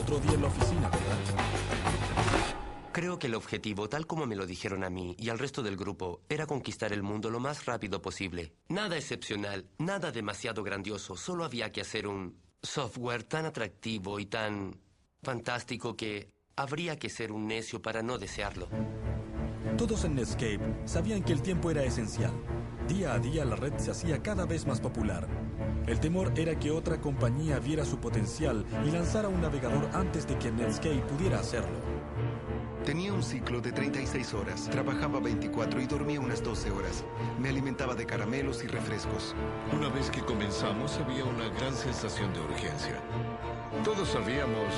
otro día en la oficina, ¿verdad? Creo que el objetivo, tal como me lo dijeron a mí y al resto del grupo, era conquistar el mundo lo más rápido posible. Nada excepcional, nada demasiado grandioso. Solo había que hacer un software tan atractivo y tan fantástico que habría que ser un necio para no desearlo. Todos en Netscape sabían que el tiempo era esencial. Día a día la red se hacía cada vez más popular. El temor era que otra compañía viera su potencial y lanzara un navegador antes de que Netscape pudiera hacerlo. Tenía un ciclo de 36 horas, trabajaba 24 y dormía unas 12 horas. Me alimentaba de caramelos y refrescos. Una vez que comenzamos, había una gran sensación de urgencia. Todos sabíamos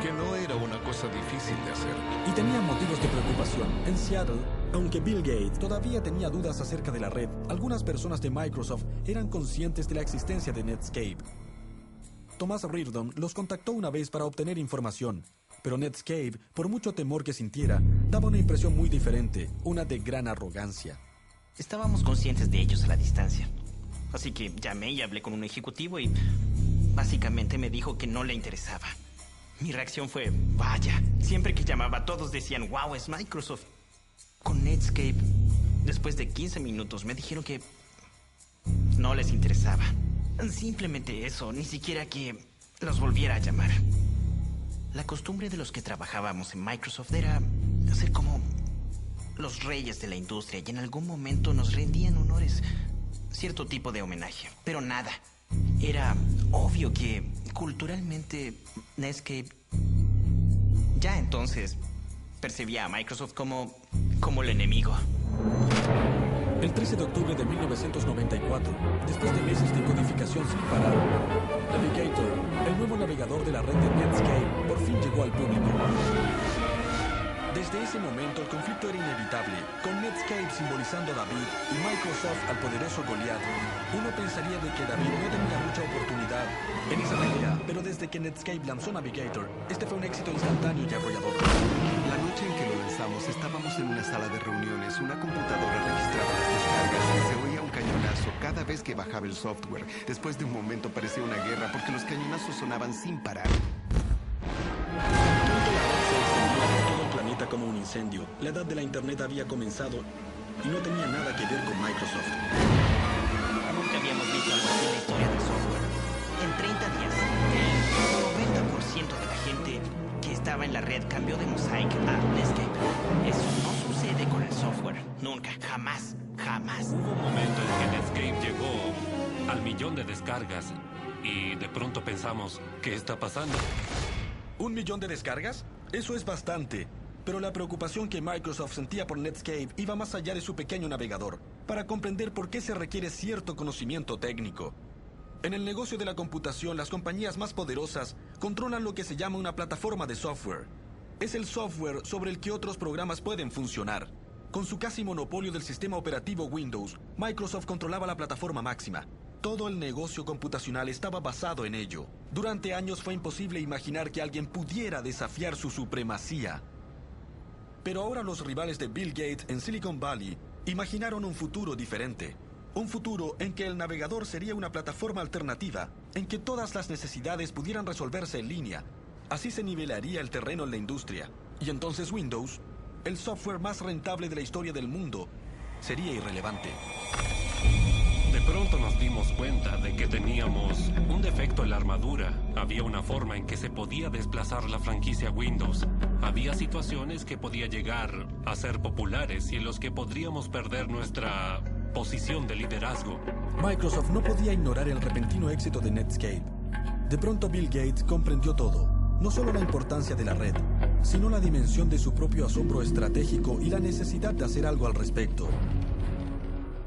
que no era una cosa difícil de hacer. Y tenían motivos de preocupación. En Seattle, aunque Bill Gates todavía tenía dudas acerca de la red, algunas personas de Microsoft eran conscientes de la existencia de Netscape. Thomas Reardon los contactó una vez para obtener información. Pero Netscape, por mucho temor que sintiera, daba una impresión muy diferente, una de gran arrogancia. Estábamos conscientes de ellos a la distancia. Así que llamé y hablé con un ejecutivo y básicamente me dijo que no le interesaba. Mi reacción fue, vaya, siempre que llamaba todos decían, wow, es Microsoft. Con Netscape, después de 15 minutos me dijeron que no les interesaba. Simplemente eso, ni siquiera que los volviera a llamar. La costumbre de los que trabajábamos en Microsoft era ser como los reyes de la industria y en algún momento nos rendían honores, cierto tipo de homenaje, pero nada. Era obvio que culturalmente Netscape ya entonces percibía a Microsoft como el enemigo. El 13 de octubre de 1994, después de meses de codificación sin parar, Navigator, el nuevo navegador de la red de Netscape, por fin llegó al público. Desde ese momento el conflicto era inevitable, con Netscape simbolizando a David y Microsoft al poderoso Goliath. Uno pensaría de que David no tenía mucha oportunidad en esa pelea, pero desde que Netscape lanzó Navigator, este fue un éxito instantáneo y arrollador. La noche en que lo lanzamos, estábamos en una sala de reuniones. Una computadora registraba las descargas y se oía un cañonazo cada vez que bajaba el software. Después de un momento parecía una guerra porque los cañonazos sonaban sin parar. Como un incendio. La edad de la Internet había comenzado y no tenía nada que ver con Microsoft. Nunca habíamos visto algo así en la historia del software. En 30 días, el 90% de la gente que estaba en la red cambió de Mosaic a Netscape. Eso no sucede con el software. Nunca, jamás, jamás. Hubo un momento en que Netscape llegó al 1.000.000 de descargas y de pronto pensamos, ¿qué está pasando? ¿1 millón de descargas? Eso es bastante. Pero la preocupación que Microsoft sentía por Netscape iba más allá de su pequeño navegador, para comprender por qué se requiere cierto conocimiento técnico. En el negocio de la computación, las compañías más poderosas controlan lo que se llama una plataforma de software. Es el software sobre el que otros programas pueden funcionar. Con su casi monopolio del sistema operativo Windows, Microsoft controlaba la plataforma máxima. Todo el negocio computacional estaba basado en ello. Durante años fue imposible imaginar que alguien pudiera desafiar su supremacía. Pero ahora los rivales de Bill Gates en Silicon Valley imaginaron un futuro diferente. Un futuro en que el navegador sería una plataforma alternativa, en que todas las necesidades pudieran resolverse en línea. Así se nivelaría el terreno en la industria. Y entonces Windows, el software más rentable de la historia del mundo, sería irrelevante. De pronto nos dimos cuenta de que teníamos un defecto en la armadura. Había una forma en que se podía desplazar la franquicia Windows. Había situaciones que podía llegar a ser populares y en los que podríamos perder nuestra posición de liderazgo. Microsoft no podía ignorar el repentino éxito de Netscape. De pronto Bill Gates comprendió todo. No solo la importancia de la red, sino la dimensión de su propio asombro estratégico y la necesidad de hacer algo al respecto.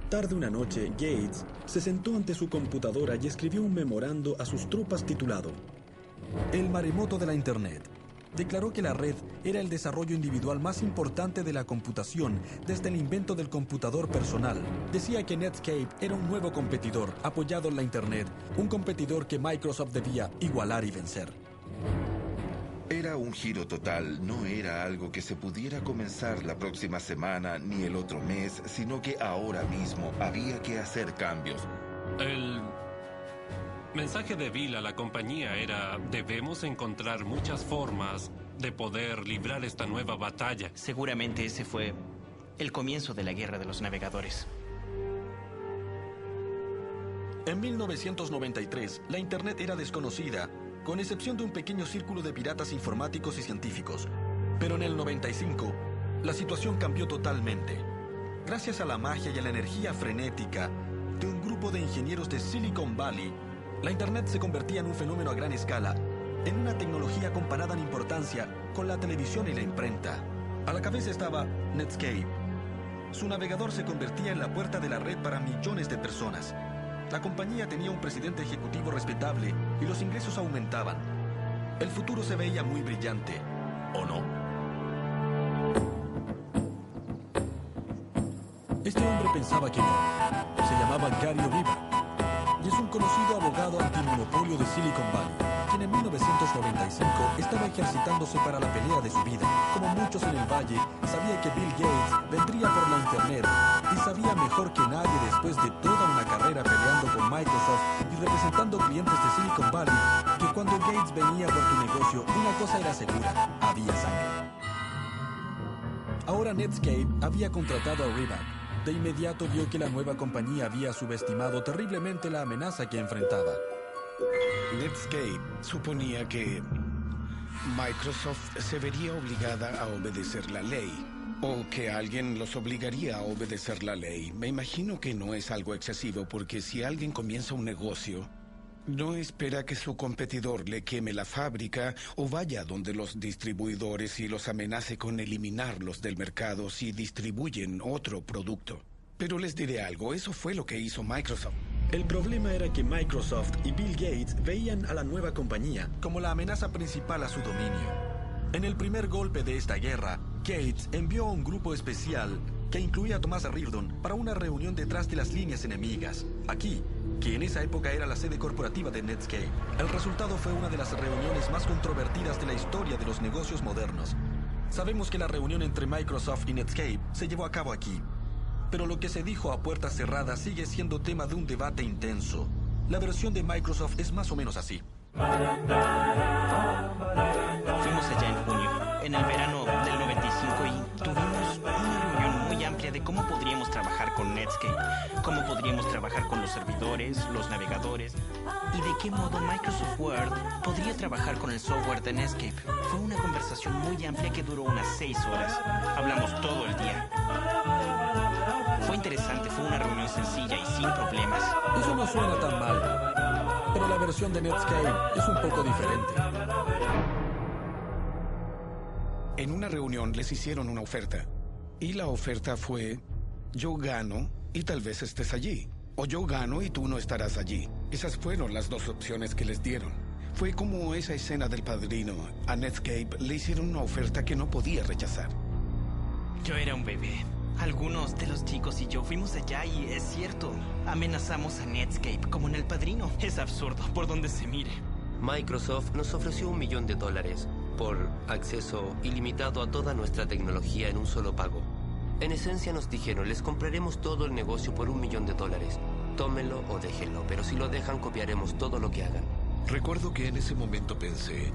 Tarde una noche, Gates se sentó ante su computadora y escribió un memorando a sus tropas titulado El maremoto de la Internet. Declaró que la red era el desarrollo individual más importante de la computación desde el invento del computador personal. Decía que Netscape era un nuevo competidor apoyado en la Internet, un competidor que Microsoft debía igualar y vencer. Era un giro total, no era algo que se pudiera comenzar la próxima semana ni el otro mes, sino que ahora mismo había que hacer cambios. mensaje de Bill a la compañía era: debemos encontrar muchas formas de poder librar esta nueva batalla. Seguramente ese fue el comienzo de la guerra de los navegadores. En 1993, la Internet era desconocida, con excepción de un pequeño círculo de piratas informáticos y científicos. Pero en el 95, la situación cambió totalmente. Gracias a la magia y a la energía frenética de un grupo de ingenieros de Silicon Valley, la Internet se convertía en un fenómeno a gran escala, en una tecnología comparada en importancia con la televisión y la imprenta. A la cabeza estaba Netscape. Su navegador se convertía en la puerta de la red para millones de personas. La compañía tenía un presidente ejecutivo respetable y los ingresos aumentaban. El futuro se veía muy brillante, ¿o no? Este hombre pensaba que no. Se llamaba Gary Riva y es un conocido abogado antimonopolio de Silicon Valley, quien en 1995 estaba ejercitándose para la pelea de su vida. Como muchos en el valle, sabía que Bill Gates vendría por la Internet y sabía mejor que nadie, después de toda una carrera peleando con Microsoft y representando clientes de Silicon Valley, que cuando Gates venía por tu negocio, una cosa era segura: había sangre. Ahora Netscape había contratado a Riva. De inmediato vio que la nueva compañía había subestimado terriblemente la amenaza que enfrentaba. Netscape suponía que Microsoft se vería obligada a obedecer la ley, o que alguien los obligaría a obedecer la ley. Me imagino que no es algo excesivo, porque si alguien comienza un negocio, no espera que su competidor le queme la fábrica o vaya donde los distribuidores y los amenace con eliminarlos del mercado si distribuyen otro producto. Pero les diré algo, eso fue lo que hizo Microsoft. El problema era que Microsoft y Bill Gates veían a la nueva compañía como la amenaza principal a su dominio. En el primer golpe de esta guerra, Gates envió a un grupo especial que incluía a Thomas Reardon para una reunión detrás de las líneas enemigas, aquí, que en esa época era la sede corporativa de Netscape. El resultado fue una de las reuniones más controvertidas de la historia de los negocios modernos. Sabemos que la reunión entre Microsoft y Netscape se llevó a cabo aquí, pero lo que se dijo a puertas cerradas sigue siendo tema de un debate intenso. La versión de Microsoft es más o menos así. Fuimos allá en junio, en el verano del 95, y tuvimos una reunión muy amplia de cómo podríamos trabajar con Netscape, cómo podríamos trabajar con los servidores, los navegadores, y de qué modo Microsoft Word podría trabajar con el software de Netscape. Fue una conversación muy amplia que duró unas 6 horas. Hablamos todo el día. Fue interesante, fue una reunión sencilla y sin problemas. Eso no suena tan mal, pero la versión de Netscape es un poco diferente. En una reunión les hicieron una oferta. Y la oferta fue: yo gano y tal vez estés allí. O yo gano y tú no estarás allí. Esas fueron las dos opciones que les dieron. Fue como esa escena del Padrino. A Netscape le hicieron una oferta que no podía rechazar. Yo era un bebé. Algunos de los chicos y yo fuimos allá y es cierto, amenazamos a Netscape como en El Padrino. Es absurdo por donde se mire. Microsoft nos ofreció $1 millón por acceso ilimitado a toda nuestra tecnología en un solo pago. En esencia nos dijeron: les compraremos todo el negocio por $1 millón. Tómenlo o déjenlo, pero si lo dejan, copiaremos todo lo que hagan. Recuerdo que en ese momento pensé: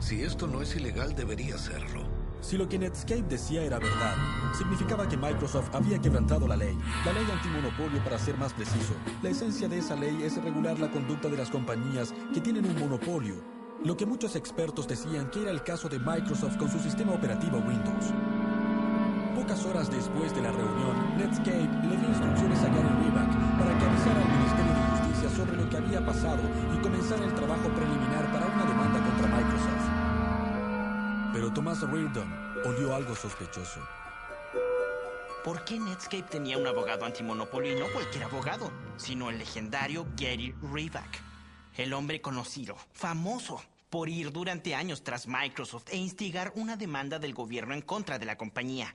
si esto no es ilegal, debería serlo. Si lo que Netscape decía era verdad, significaba que Microsoft había quebrantado la ley antimonopolio, para ser más preciso. La esencia de esa ley es regular la conducta de las compañías que tienen un monopolio, lo que muchos expertos decían que era el caso de Microsoft con su sistema operativo Windows. Pocas horas después de la reunión, Netscape le dio instrucciones a Gary Riva para que avisara al Ministerio de Justicia sobre lo que había pasado y comenzara el trabajo preliminar para una demanda contra Microsoft. Pero Thomas Reardon olió algo sospechoso. ¿Por qué Netscape tenía un abogado antimonopolio y no cualquier abogado, sino el legendario Gary Riva? El hombre conocido, famoso por ir durante años tras Microsoft e instigar una demanda del gobierno en contra de la compañía.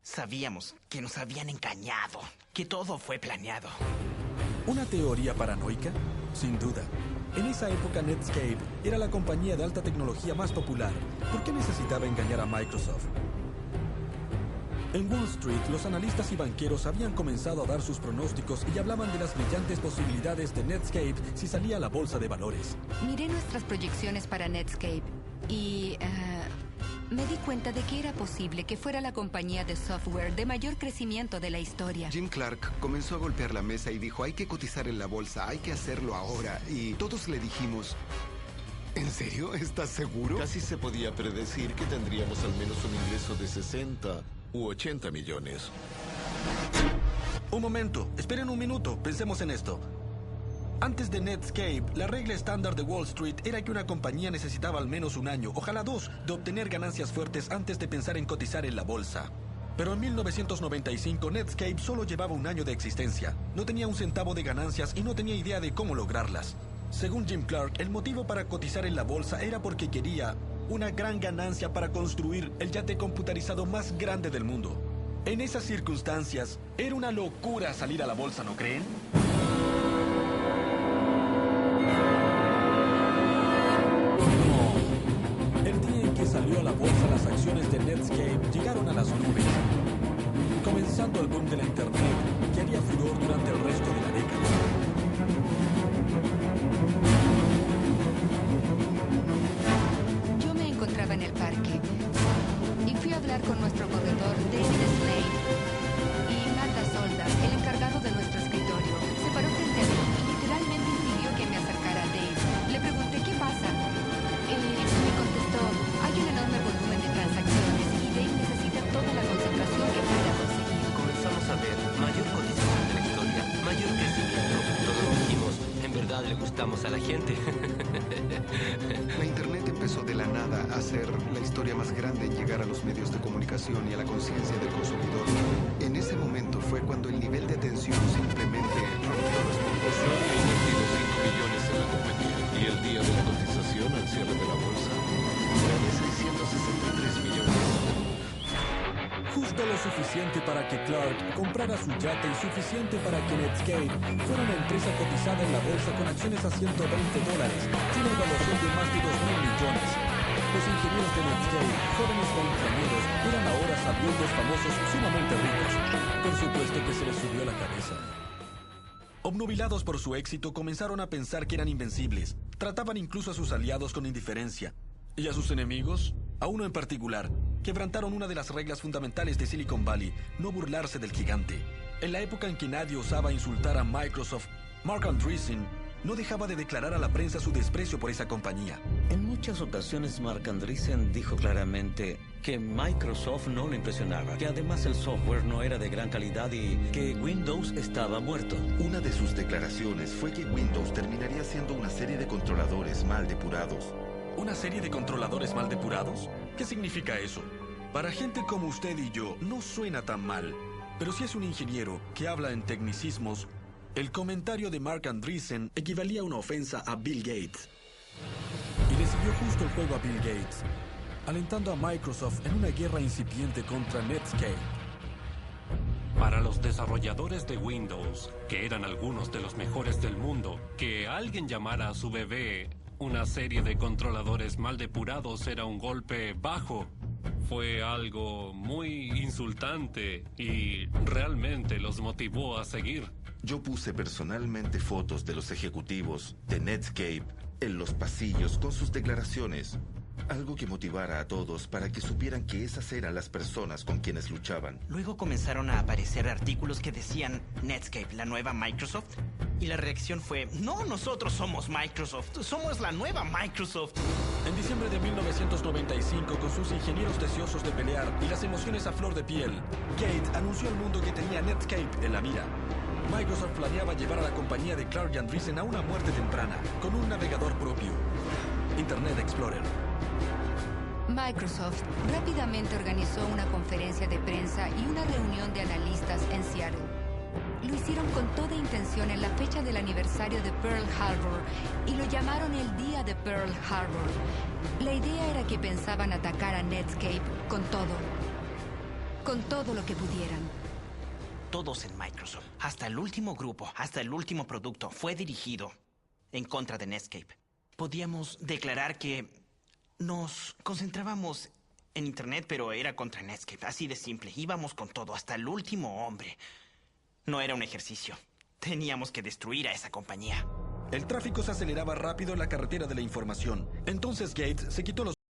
Sabíamos que nos habían engañado, que todo fue planeado. ¿Una teoría paranoica? Sin duda. En esa época Netscape era la compañía de alta tecnología más popular. ¿Por qué necesitaba engañar a Microsoft? En Wall Street, los analistas y banqueros habían comenzado a dar sus pronósticos y hablaban de las brillantes posibilidades de Netscape si salía a la bolsa de valores. Miré nuestras proyecciones para Netscape y me di cuenta de que era posible que fuera la compañía de software de mayor crecimiento de la historia. Jim Clark comenzó a golpear la mesa y dijo, hay que cotizar en la bolsa, hay que hacerlo ahora. Y todos le dijimos, ¿en serio? ¿Estás seguro? Casi se podía predecir que tendríamos al menos un ingreso de 60 u 80 millones. Un momento, esperen un minuto, pensemos en esto. Antes de Netscape, la regla estándar de Wall Street era que una compañía necesitaba al menos un año, ojalá 2, de obtener ganancias fuertes antes de pensar en cotizar en la bolsa. Pero en 1995, Netscape solo llevaba un año de existencia. No tenía un centavo de ganancias y no tenía idea de cómo lograrlas. Según Jim Clark, el motivo para cotizar en la bolsa era porque quería una gran ganancia para construir el yate computarizado más grande del mundo. En esas circunstancias, era una locura salir a la bolsa, ¿no creen? El día en que salió a la bolsa, las acciones de Netscape llegaron a las nubes, comenzando el boom de la Internet, que haría furor durante el resto de la década. Yo me encontraba en el parque y fui a hablar con nuestro corredor David Slade y Marta Solda, el encargado de nuestro escritorio. Se paró frente a mí y literalmente impidió que me acercara a Dave. Le pregunté qué pasa. Me contestó, hay un enorme volumen de transacciones y Dave necesita toda la concentración que pueda conseguir. Comenzamos a ver mayor cotización de la historia, mayor crecimiento. Todos dijimos, en verdad le gustamos a la gente. La Internet empezó de la nada a ser la historia más grande en llegar a los medios de comunicación y a la conciencia del consumidor. En ese momento fue cuando el nivel de atención simplemente rompió los mundos. Se había invertido 5 millones en la compañía y el día de la cotización al cierre de la bolsa era de 663 millones. Justo lo suficiente para que Clark comprara su yate y suficiente para que Netscape fuera una empresa cotizada en la bolsa con acciones a $120, sin evaluación de más de 2.000 millones. Los ingenieros de Netscape, jóvenes veinteañeros, eran ahora sabiendos famosos sumamente ricos. Por supuesto que se les subió la cabeza. Obnubilados por su éxito, comenzaron a pensar que eran invencibles. Trataban incluso a sus aliados con indiferencia. ¿Y a sus enemigos? A uno en particular. Quebrantaron una de las reglas fundamentales de Silicon Valley, no burlarse del gigante. En la época en que nadie osaba insultar a Microsoft, Marc Andreessen no dejaba de declarar a la prensa su desprecio por esa compañía. En muchas ocasiones Marc Andreessen dijo claramente que Microsoft no le impresionaba, que además el software no era de gran calidad y que Windows estaba muerto. Una de sus declaraciones fue que Windows terminaría siendo una serie de controladores mal depurados. ¿Una serie de controladores mal depurados? ¿Qué significa eso? Para gente como usted y yo, no suena tan mal. Pero si es un ingeniero que habla en tecnicismos, el comentario de Marc Andreessen equivalía a una ofensa a Bill Gates. Y le siguió justo el juego a Bill Gates, alentando a Microsoft en una guerra incipiente contra Netscape. Para los desarrolladores de Windows, que eran algunos de los mejores del mundo, que alguien llamara a su bebé una serie de controladores mal depurados era un golpe bajo. Fue algo muy insultante y realmente los motivó a seguir. Yo puse personalmente fotos de los ejecutivos de Netscape en los pasillos con sus declaraciones. Algo que motivara a todos para que supieran que esas eran las personas con quienes luchaban. Luego comenzaron a aparecer artículos que decían Netscape, la nueva Microsoft. Y la reacción fue, no, nosotros somos Microsoft, somos la nueva Microsoft. En diciembre de 1995, con sus ingenieros deseosos de pelear y las emociones a flor de piel, Gates anunció al mundo que tenía Netscape en la mira. Microsoft planeaba llevar a la compañía de Clark y Andreessen a una muerte temprana, con un navegador propio, Internet Explorer. Microsoft rápidamente organizó una conferencia de prensa y una reunión de analistas en Seattle. Lo hicieron con toda intención en la fecha del aniversario de Pearl Harbor y lo llamaron el Día de Pearl Harbor. La idea era que pensaban atacar a Netscape con todo lo que pudieran. Todos en Microsoft, hasta el último grupo, hasta el último producto, fue dirigido en contra de Netscape. Podíamos declarar que nos concentrábamos en Internet, pero era contra Netscape. Así de simple. Íbamos con todo, hasta el último hombre. No era un ejercicio. Teníamos que destruir a esa compañía. El tráfico se aceleraba rápido en la carretera de la información. Entonces Gates se quitó los